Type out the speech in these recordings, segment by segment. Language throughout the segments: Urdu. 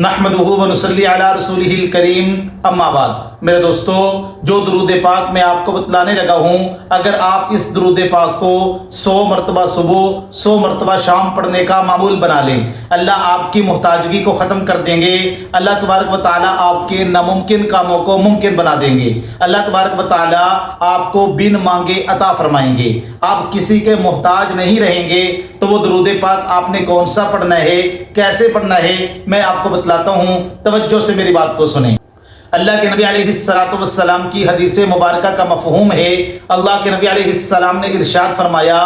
نحمدہ و نصلی علی رسولہ الکریم اما بعد۔ میرے دوستو، جو درود پاک میں آپ کو بتلانے لگا ہوں، اگر آپ اس درود پاک کو 100 مرتبہ صبح 100 مرتبہ شام پڑھنے کا معمول بنا لیں، اللہ آپ کی محتاجگی کو ختم کر دیں گے۔ اللہ تبارک و تعالیٰ آپ کے ناممکن کاموں کو ممکن بنا دیں گے۔ اللہ تبارک و تعالیٰ آپ کو بن مانگے عطا فرمائیں گے۔ آپ کسی کے محتاج نہیں رہیں گے۔ تو وہ درود پاک آپ نے کون سا پڑھنا ہے، کیسے پڑھنا ہے، میں آپ کو بتلاتا ہوں، توجہ سے میری بات کو سنیں۔ اللہ کے نبی علیہ السلام کی حدیث مبارکہ کا مفہوم ہے، اللہ کے نبی علیہ السلام نے ارشاد فرمایا،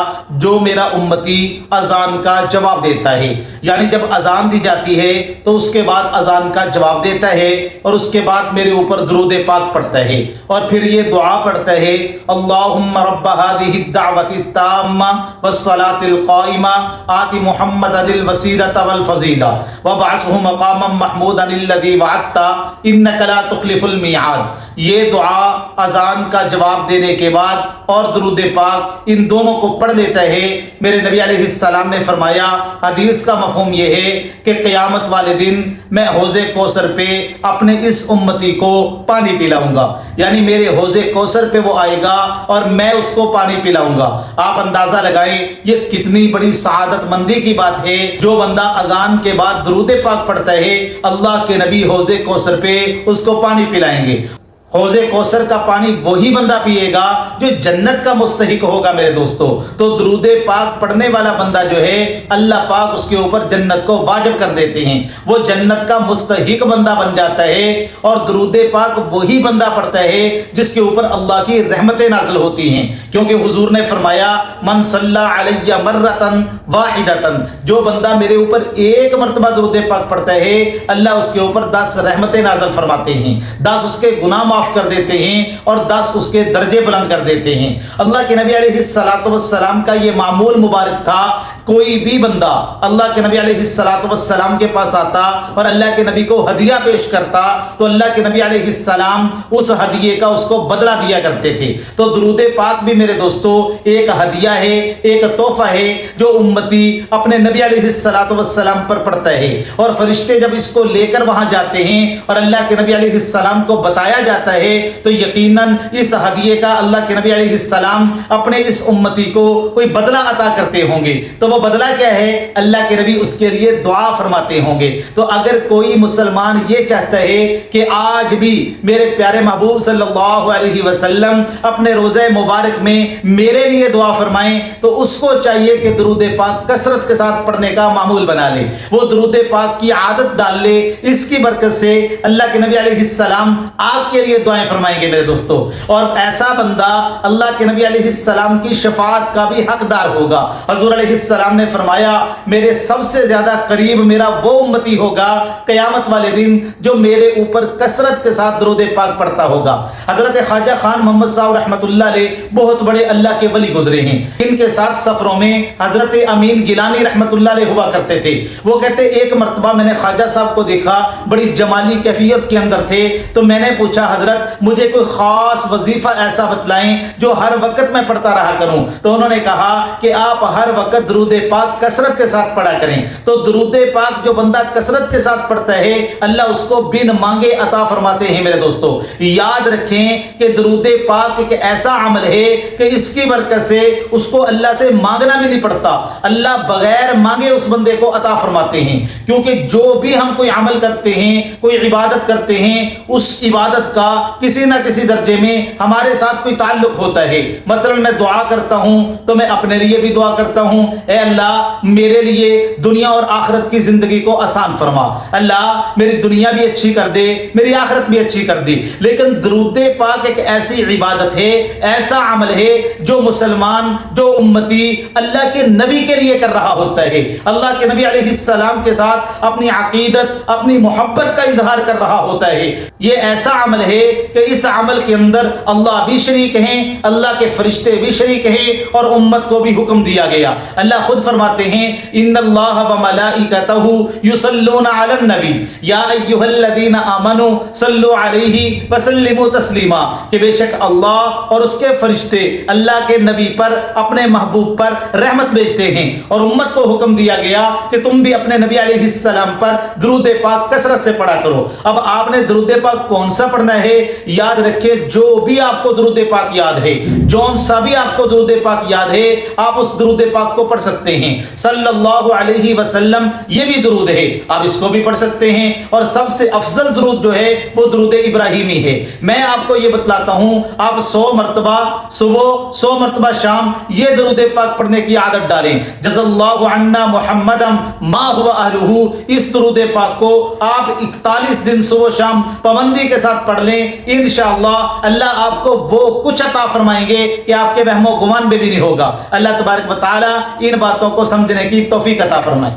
جو میرا امتی اذان کا جواب دیتا ہے، یعنی جب اذان دی جاتی ہے تو اس کے بعد اذان کا جواب دیتا ہے اور اس کے بعد میرے اوپر درود پاک پڑھتا ہے اور پھر یہ دعا پڑھتا ہے، اللہم رب هذه الدعوة التامة والصلاة القائمة آت محمدا الوسیلة والفضیلہ وابعثه مقاما محمودا الذی وعدته انک لا تخلف المیعاد۔ یہ دعا اذان کا جواب دینے کے بعد اور درود پاک ان دونوں کو پڑھ لیتا ہے۔ میرے نبی علیہ السلام نے فرمایا، حدیث کا مفہوم یہ ہے کہ قیامت والے دن میں حوض کوثر پہ اپنے اس امتی کو پانی پلاؤں گا، یعنی میرے حوض کوثر پہ وہ آئے گا اور میں اس کو پانی پلاؤں گا۔ آپ اندازہ لگائیں یہ کتنی بڑی سعادت مندی کی بات ہے۔ جو بندہ اذان کے بعد درود پاک پڑھتا ہے، اللہ کے نبی حوض کوثر پہ اس کو پانی پلائیں گے۔ حوض کوثر کا پانی وہی بندہ پیے گا جو جنت کا مستحق ہوگا۔ میرے دوستو، تو درود پاک پڑھنے والا بندہ جو ہے، اللہ پاک اس کے اوپر جنت کو واجب کر دیتے ہیں، وہ جنت کا مستحق بندہ بن جاتا ہے۔ اور درود پاک وہی بندہ پڑھتا ہے جس کے اوپر اللہ کی رحمتیں نازل ہوتی ہیں، کیونکہ حضور نے فرمایا، من صلی علی مرۃ واحدۃ، جو بندہ میرے اوپر ایک مرتبہ درود پاک پڑھتا ہے، اللہ اس کے اوپر 10 رحمتیں نازل فرماتے ہیں، 10 اس کے گناہ معاف کر دیتے ہیں اور 10 اس کے درجے بلند کر دیتے ہیں۔ اللہ کے نبی علیہ السلام کا یہ معمول مبارک تھا، کوئی بھی بندہ اللہ کے نبی علیہ السلام کے پاس آتا اور اللہ کے نبی کو ہدیہ پیش کرتا تو اللہ کے نبی علیہ السلام اس ہدیے کا اس کو بدلہ دیا کرتے تھے۔ تو درود پاک بھی میرے دوستو ایک ہدیہ ہے، ایک تحفہ ہے جو امتی اپنے نبی علیہ السلام پر پڑھتا ہے، اور فرشتے جب اس کو لے کر وہاں جاتے ہیں اور اللہ کے نبی علیہ السلام کو بتایا جاتا ہے تو یقیناً اس ہدیے کا اللہ کے نبی علیہ السلام اپنے اس امتی کو کوئی بدلہ عطا کرتے ہوں گے۔ تو وہ بدلہ کیا ہے؟ اللہ کے نبی اس کے لیے دعا فرماتے ہوں گے۔ تو اگر کوئی مسلمان یہ چاہتا ہے کہ آج بھی میرے پیارے محبوب صلی اللہ علیہ وسلم اپنے روزہ مبارک میں میرے لیے دعا فرمائیں، تو اس کو چاہیے کہ درود پاک کثرت کے ساتھ پڑھنے کا معمول بنا لے، وہ درود پاک کی عادت ڈال لے۔ اس کی برکت سے اللہ کے نبی علیہ السلام آپ کے لیے دعائیں فرمائیں گے میرے دوستو، اور ایسا بندہ اللہ کے نبی علیہ السلام کی شفاعت کا بھی حقدار ہوگا۔ حضور علیہ السلام نے فرمایا، میرے سب سے زیادہ قریب میرا وہ امتی ہوگا قیامت والے دن جو میرے اوپر کثرت کے ساتھ درود پاک پڑھتا ہوگا۔ حضرت خواجہ خان محمد صاحب رحمۃ اللہ علیہ بہت بڑے اللہ کے ولی گزرے ہیں، ان کے ساتھ سفروں میں حضرت امین گیلانی رحمۃ اللہ علیہ ہوا کرتے تھے۔ وہ کہتے ایک مرتبہ میں نے خواجہ صاحب کو دیکھا، بڑی جمالی کیفیت کے اندر تھے، تو میں نے پوچھا، حضرت مجھے کوئی خاص وظیفہ ایسا بتلائیں جو ہر وقت میں پڑھتا رہا کروں۔ تو انہوں نے کہا کہ آپ ہر وقت درود پاک کثرت کے ساتھ پڑھا کریں۔ تو درود پاک جو بندہ کثرت کے ساتھ پڑھتا ہے، اللہ اس کو بن مانگے عطا فرماتے ہیں۔ میرے دوستو، یاد رکھیں کہ درود پاک ایک ایسا عمل ہے کہ اس کی برکت سے اس کو اللہ سے مانگنا بھی نہیں پڑتا، اللہ بغیر مانگے اس بندے کو عطا فرماتے ہیں۔ کیونکہ جو بھی ہم کوئی عمل کرتے ہیں، کوئی عبادت کرتے ہیں، اس عبادت کا کسی نہ کسی درجے میں ہمارے ساتھ کوئی تعلق ہوتا ہے۔ مثلا میں دعا کرتا ہوں تو میں اپنے لیے بھی دعا کرتا ہوں، اے اللہ میرے لیے دنیا اور آخرت کی زندگی کو آسان فرما، اللہ میری دنیا بھی اچھی کر دے، میری آخرت بھی اچھی کر دے۔ لیکن درود پاک ایک ایسی عبادت ہے، ایسا عمل ہے جو مسلمان، جو امتی اللہ کے نبی کے لیے کر رہا ہوتا ہے، اللہ کے نبی علیہ السلام کے ساتھ اپنی عقیدت، اپنی محبت کا اظہار کر رہا ہوتا ہے۔ یہ ایسا عمل ہے ہے کہ اس عمل کے اندر اللہ بھی شریک ہیں، اللہ کے فرشتے بھی شریک ہیں اور امت کو بھی حکم دیا گیا۔ اللہ خود فرماتے ہیں ان اللہ وملائکتہ یصلون علی النبی یا ایھا الذین آمنوا صلوا علیہ وسلموا تسلیما، کہ بے شک اللہ اور اس کے فرشتے اللہ کے نبی پر، اپنے محبوب پر رحمت بھیجتے ہیں، اور امت کو حکم دیا گیا کہ تم بھی اپنے نبی علیہ السلام پر درود پاک کثرت سے پڑھا کرو۔ اب آپ نے درود پاک کون سا پڑھنا ہے؟ یاد رکھیں جو بھی آپ کو درود پاک یاد ہے، جون سا بھی آپ کو درود پاک یاد ہے، آپ اس درود پاک کو پڑھ سکتے ہیں۔ صلی اللہ علیہ وسلم یہ بھی درود ہے، آپ اس کو بھی پڑھ سکتے ہیں، اور سب سے افضل درود جو ہے وہ درود ابراہیمی ہے۔ میں آپ کو یہ بتلاتا ہوں، آپ 100 مرتبہ صبح 100 مرتبہ شام یہ درود پاک پڑھنے کی عادت ڈالیں۔ جزا اللہ عنا محمدا ما هو اہلہ، اس درود پاک کو آپ 41 دن صبح شام پابندی کے ساتھ پڑھ لیں، انشاءاللہ اللہ آپ کو وہ کچھ عطا فرمائیں گے کہ آپ کے وہم و گمان میں بھی نہیں ہوگا۔ اللہ تبارک و تعالی ان باتوں کو سمجھنے کی توفیق عطا فرمائے۔